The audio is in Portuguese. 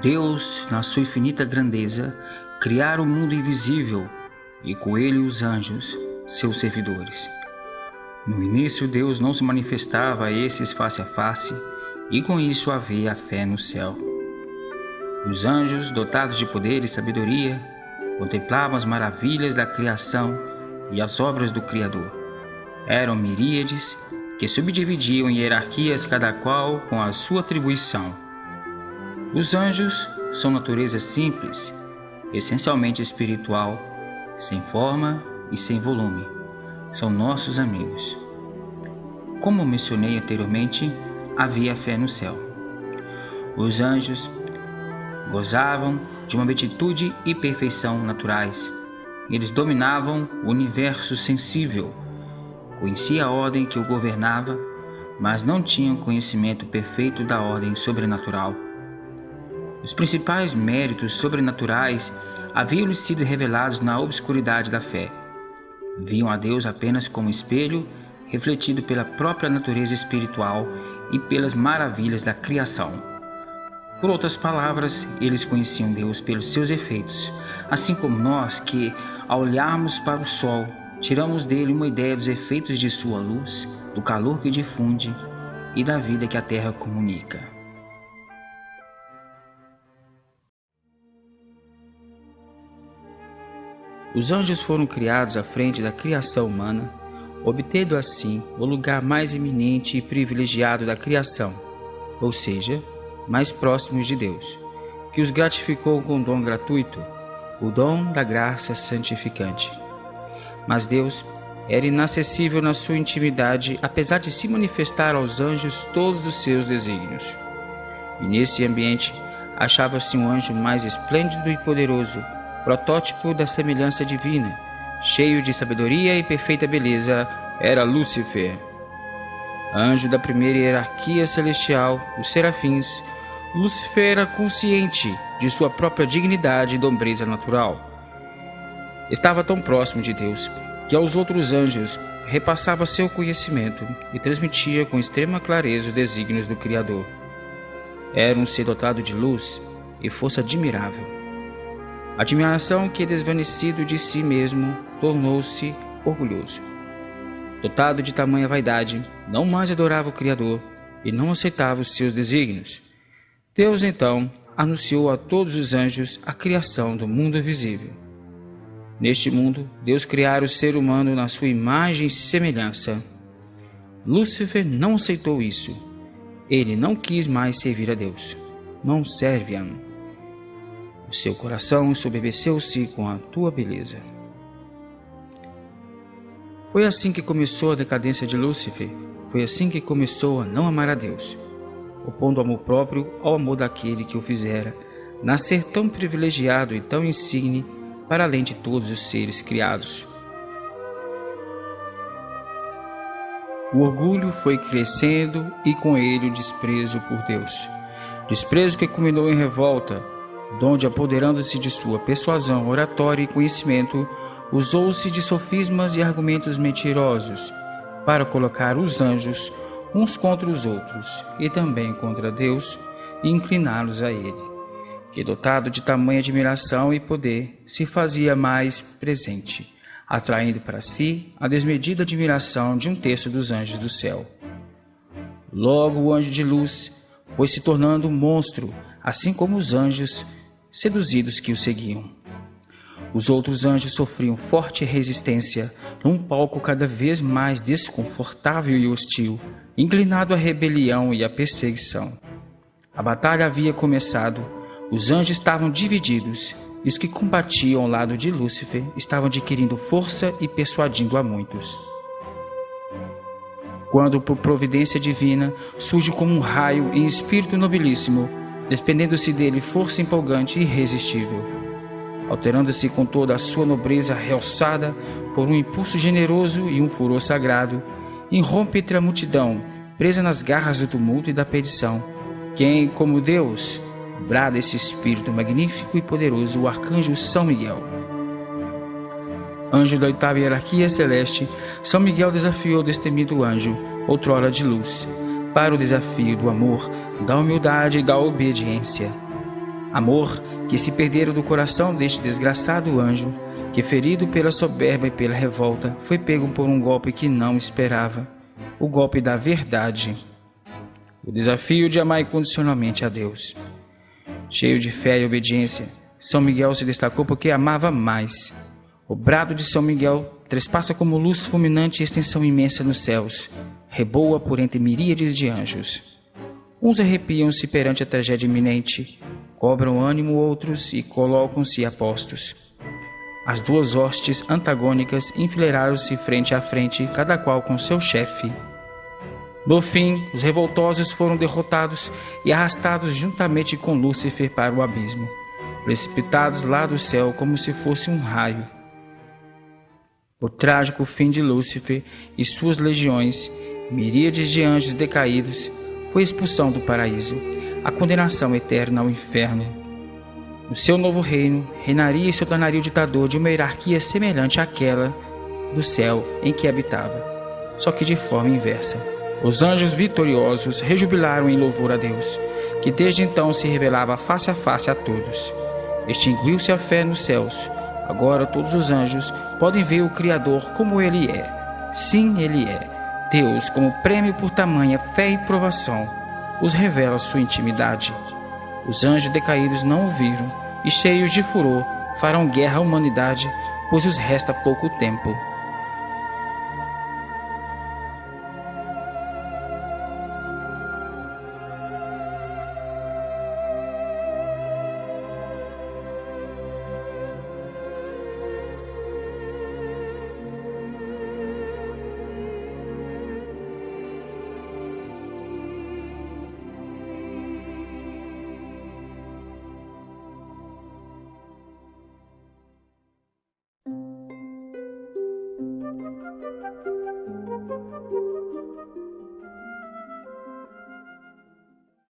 Deus, na sua infinita grandeza, criara o mundo invisível e com ele os anjos, seus servidores. No início, Deus não se manifestava a esses face a face, e com isso havia a fé no céu. Os anjos, dotados de poder e sabedoria, contemplavam as maravilhas da criação e as obras do Criador. Eram miríades que subdividiam em hierarquias, cada qual com a sua atribuição. Os anjos são natureza simples, essencialmente espiritual, sem forma e sem volume. São nossos amigos. Como mencionei anteriormente, havia fé no céu. Os anjos gozavam de uma beatitude e perfeição naturais. Eles dominavam o universo sensível, conheciam a ordem que o governava, mas não tinham conhecimento perfeito da ordem sobrenatural. Os principais méritos sobrenaturais haviam-lhes sido revelados na obscuridade da fé. Viam a Deus apenas como espelho, refletido pela própria natureza espiritual e pelas maravilhas da criação. Por outras palavras, eles conheciam Deus pelos seus efeitos, assim como nós que, ao olharmos para o sol, tiramos dele uma ideia dos efeitos de sua luz, do calor que difunde e da vida que a terra comunica. Os anjos foram criados à frente da criação humana, obtendo assim o lugar mais eminente e privilegiado da criação, ou seja, mais próximos de Deus, que os gratificou com um dom gratuito, o dom da graça santificante. Mas Deus era inacessível na sua intimidade, apesar de se manifestar aos anjos todos os seus desígnios. E nesse ambiente achava-se um anjo mais esplêndido e poderoso, protótipo da semelhança divina, cheio de sabedoria e perfeita beleza, era Lúcifer. Anjo da primeira hierarquia celestial, os serafins, Lúcifer era consciente de sua própria dignidade e nobreza natural. Estava tão próximo de Deus que aos outros anjos repassava seu conhecimento e transmitia com extrema clareza os desígnios do Criador. Era um ser dotado de luz e força admirável. Admiração que, desvanecido de si mesmo, tornou-se orgulhoso. Dotado de tamanha vaidade, não mais adorava o Criador e não aceitava os seus desígnios. Deus, então, anunciou a todos os anjos a criação do mundo visível. Neste mundo, Deus criara o ser humano na sua imagem e semelhança. Lúcifer não aceitou isso. Ele não quis mais servir a Deus. Não serve-a. O seu coração ensubebeceu-se com a tua beleza. Foi assim que começou a decadência de Lúcifer. Foi assim que começou a não amar a Deus, opondo o amor próprio ao amor daquele que o fizera nascer tão privilegiado e tão insigne para além de todos os seres criados. O orgulho foi crescendo e com ele o desprezo por Deus. Desprezo que culminou em revolta, donde, apoderando-se de sua persuasão, oratória e conhecimento, usou-se de sofismas e argumentos mentirosos para colocar os anjos uns contra os outros e também contra Deus e incliná-los a ele, que, dotado de tamanha admiração e poder, se fazia mais presente, atraindo para si a desmedida admiração de um terço dos anjos do céu. Logo o anjo de luz foi se tornando um monstro, assim como os anjos seduzidos que o seguiam. Os outros anjos sofriam forte resistência num palco cada vez mais desconfortável e hostil, inclinado à rebelião e à perseguição. A batalha havia começado, os anjos estavam divididos, e os que combatiam ao lado de Lúcifer estavam adquirindo força e persuadindo a muitos. Quando, por providência divina, surge como um raio em espírito nobilíssimo, desprendendo-se dele força empolgante e irresistível, alterando-se com toda a sua nobreza realçada por um impulso generoso e um furor sagrado, irrompe entre a multidão, presa nas garras do tumulto e da perdição. Quem, como Deus, brada esse espírito magnífico e poderoso, o arcanjo São Miguel. Anjo da oitava hierarquia celeste, São Miguel desafiou o destemido anjo, outrora de luz, para o desafio do amor, da humildade e da obediência. Amor que se perdera do coração deste desgraçado anjo, que, ferido pela soberba e pela revolta, foi pego por um golpe que não esperava, o golpe da verdade. O desafio de amar incondicionalmente a Deus. Cheio de fé e obediência, São Miguel se destacou porque amava mais. O brado de São Miguel trespassa como luz fulminante e extensão imensa nos céus, reboa por entre miríades de anjos. Uns arrepiam-se perante a tragédia iminente, cobram ânimo outros e colocam-se a postos. As duas hostes antagônicas enfileiraram-se frente a frente, cada qual com seu chefe. No fim, os revoltosos foram derrotados e arrastados juntamente com Lúcifer para o abismo, precipitados lá do céu como se fosse um raio. O trágico fim de Lúcifer e suas legiões, miríades de anjos decaídos, foi a expulsão do paraíso, a condenação eterna ao inferno. No seu novo reino, reinaria e se tornaria o ditador de uma hierarquia semelhante àquela do céu em que habitava, só que de forma inversa. Os anjos vitoriosos rejubilaram em louvor a Deus, que desde então se revelava face a face a todos. Extinguiu-se a fé nos céus. Agora todos os anjos podem ver o Criador como Ele é. Sim, Ele é. Deus, como prêmio por tamanha fé e provação, os revela sua intimidade. Os anjos decaídos não o viram e, cheios de furor, farão guerra à humanidade, pois os resta pouco tempo.